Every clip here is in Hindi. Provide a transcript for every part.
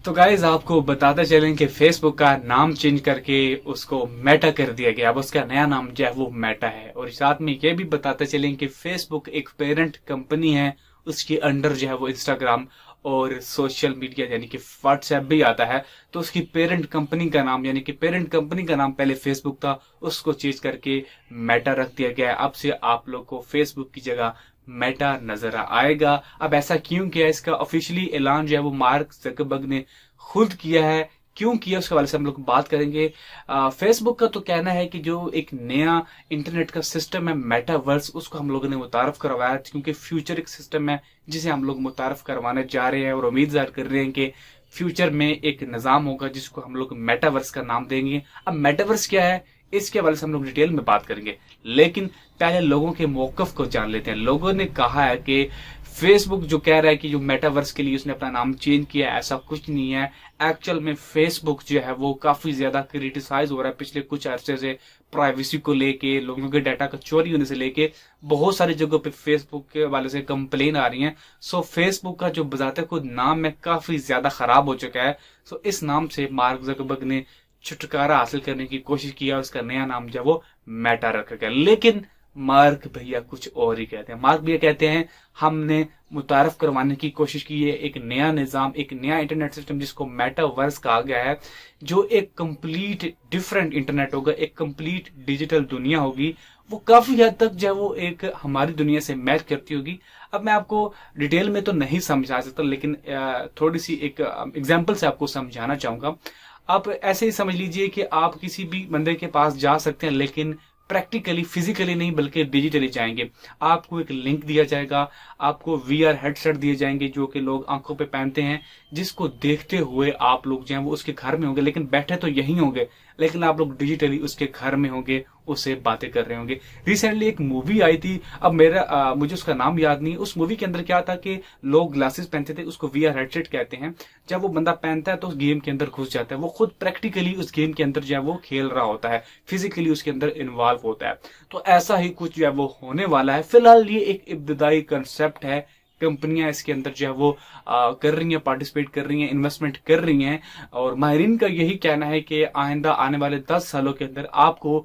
तो गाइज आपको बताते चलें कि फेसबुक का नाम चेंज करके उसको मेटा कर दिया गया। अब उसका नया नाम जो है वो मेटा है। और साथ में ये भी बताते चलें कि फेसबुक एक पेरेंट कंपनी है, उसके अंडर जो है वो इंस्टाग्राम और सोशल मीडिया यानी कि व्हाट्सएप भी आता है। तो उसकी पेरेंट कंपनी का नाम यानी कि पेरेंट कंपनी का नाम पहले फेसबुक था, उसको चेंज करके मेटा रख दिया गया है। अब से आप लोग को फेसबुक की जगह मेटा नजर आएगा। अब ऐसा क्यों किया, इसका ऑफिशियली ऐलान जो है वो मार्क जकरबर्ग ने खुद किया है। क्यों किया उसके बारे से हम लोग बात करेंगे। फेसबुक का तो कहना है कि जो एक नया इंटरनेट का सिस्टम है मेटावर्स, उसको हम लोगों ने मुतारफ करवाया क्योंकि फ्यूचर एक सिस्टम है जिसे हम लोग मुतारफ करवाने जा रहे हैं और उम्मीद ज़ाहिर कर रहे हैं कि फ्यूचर में एक निज़ाम होगा जिसको हम लोग मेटावर्स का नाम देंगे। अब मेटावर्स क्या है इसके बारे से हम लोग डिटेल में बात करेंगे, लेकिन पहले लोगों के मौकफ को जान लेते हैं। लोगों ने कहा है कि फेसबुक जो कह रहा है कि जो मेटावर्स के लिए उसने अपना नाम चेंज किया, ऐसा कुछ नहीं है। एक्चुअल में फेसबुक जो है वो काफी ज्यादा क्रिटिसाइज हो रहा है पिछले कुछ अरसे से, प्राइवेसी को लेके, लोगों के डाटा का चोरी होने से लेके बहुत सारी जगहों पे फेसबुक के वाले से कंप्लेन आ रही हैं। सो फेसबुक का जो बजाते खुद नाम है काफी ज्यादा खराब हो चुका है। सो इस नाम से मार्क जकरबर्ग ने छुटकारा हासिल करने की कोशिश किया, उसका नया नाम जो है वो मेटा रखा गया। लेकिन मार्क भैया कुछ और ही कहते हैं। मार्क भैया कहते हैं हमने मुतारफ करवाने की कोशिश की है एक नया निज़ाम, एक नया इंटरनेट सिस्टम जिसको मेटावर्स कहा गया है, जो एक कंप्लीट डिफरेंट इंटरनेट होगा, एक कंप्लीट डिजिटल दुनिया होगी। वो काफी हद तक जो है वो एक हमारी दुनिया से मैच करती होगी। अब मैं आपको डिटेल में तो नहीं समझा सकता, लेकिन थोड़ी सी एक एग्जाम्पल से आपको समझाना चाहूंगा। आप ऐसे ही समझ लीजिए कि आप किसी भी बंदे के पास जा सकते हैं, लेकिन प्रैक्टिकली फिजिकली नहीं बल्कि डिजिटली जाएंगे। आपको एक लिंक दिया जाएगा, आपको वीआर हेडसेट दिए जाएंगे जो कि लोग आंखों पे पहनते हैं, जिसको देखते हुए आप लोग जो है वो उसके घर में होंगे, लेकिन बैठे तो यहीं होंगे, लेकिन आप लोग डिजिटली उसके घर में होंगे, उससे बातें कर रहे होंगे। रिसेंटली एक मूवी आई थी, अब मुझे उसका नाम याद नहीं। उस मूवी के अंदर क्या था कि लोग ग्लासेस पहनते थे, उसको वीआर हेडसेट कहते हैं। जब वो बंदा पहनता है तो उस गेम के अंदर घुस जाता है, वो खुद प्रैक्टिकली उस गेम के अंदर जो है वो खेल रहा होता है, फिजिकली उसके अंदर इन्वॉल्व होता है। तो ऐसा ही कुछ जो है वो होने वाला है। फिलहाल ये एक इब्तदाई कंसेप्ट है, कंपनियां इसके अंदर जो है वो कर रही हैं, पार्टिसिपेट कर रही हैं, इन्वेस्टमेंट कर रही हैं। और माहिरीन का यही कहना है कि आइंदा आने वाले 10 सालों के अंदर आपको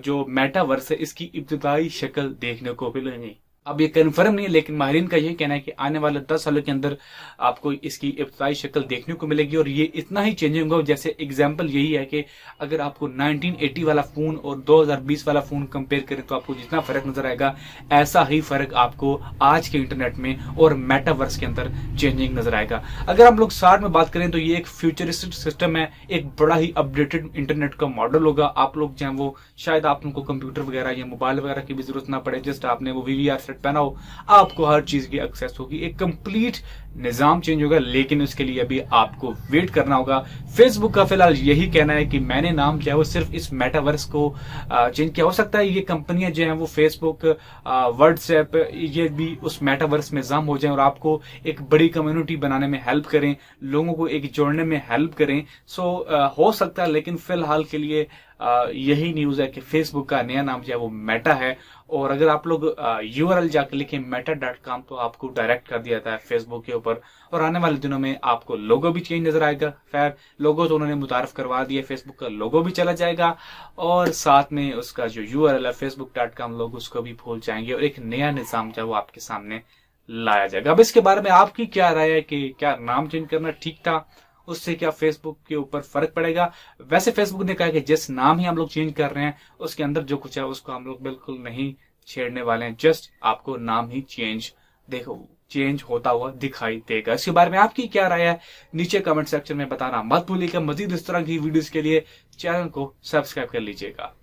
जो मेटावर्स है इसकी इब्तदाई शक्ल देखने को मिलेगी। अब ये कंफर्म नहीं है, लेकिन माहिरीन का यही कहना है कि आने वाले 10 सालों के अंदर आपको इसकी इब्तदाई शक्ल देखने को मिलेगी। और ये इतना ही चेंजिंग होगा, जैसे एग्जांपल यही है कि अगर आपको 1980 वाला फोन और 2020 वाला फोन कंपेयर करें तो आपको जितना फर्क नजर आएगा, ऐसा ही फर्क आपको आज के इंटरनेट में और मेटावर्स के अंदर चेंजिंग नजर आएगा। अगर हम लोग साथ में बात करें तो ये एक फ्यूचरिस्टिक सिस्टम है, एक बड़ा ही अपडेटेड इंटरनेट का मॉडल होगा। आप लोग जो है वो शायद आप उनको कंप्यूटर वगैरह या मोबाइल वगैरह की भी जरूरत ना पड़े, जस्ट आपने वो वीवीआर पहना हो, आपको हर चीज की एक्सेस होगी, एक कंप्लीट निजाम चेंज होगा। लेकिन उसके लिए अभी आपको वेट करना होगा। फेसबुक का फिलहाल यही कहना है कि मैंने नाम जो है वो सिर्फ इस मेटावर्स को चेंज किया। हो सकता है ये कंपनियां जो है वो फेसबुक, व्हाट्सएप, ये भी उस मेटावर्स में जम हो जाए और आपको एक बड़ी कम्युनिटी बनाने में हेल्प करें, लोगों को एक जोड़ने में हेल्प करें। सो हो सकता है, लेकिन फिलहाल के लिए यही न्यूज है कि फेसबुक का नया नाम जो है वो मेटा है। और अगर आप लोग यूआरएल जाकर लिखें meta.com तो आपको डायरेक्ट कर दिया जाता है फेसबुक के ऊपर। और आने वाले दिनों में आपको लोगो भी चेंज नजर आएगा। खैर, लोगो तो उन्होंने मुतारफ करवा दिया, फेसबुक का लोगो भी चला जाएगा और साथ में उसका जो यूआरएल है facebook.com, लोग उसको भी भूल जाएंगे और एक नया निजाम जो है वो आपके सामने लाया जाएगा। अब इसके बारे में आपकी क्या राय है कि क्या नाम चेंज करना ठीक था, उससे क्या फेसबुक के ऊपर फर्क पड़ेगा? वैसे फेसबुक ने कहा कि जिस नाम ही हम लोग चेंज कर रहे हैं उसके अंदर जो कुछ है उसको हम लोग बिल्कुल नहीं छेड़ने वाले हैं, जस्ट आपको नाम ही चेंज होता हुआ दिखाई देगा। इसके बारे में आपकी क्या राय है नीचे कमेंट सेक्शन में बताना मत भूलिएगा। मजीद इस तरह की वीडियोस के लिए चैनल को सब्सक्राइब कर लीजिएगा।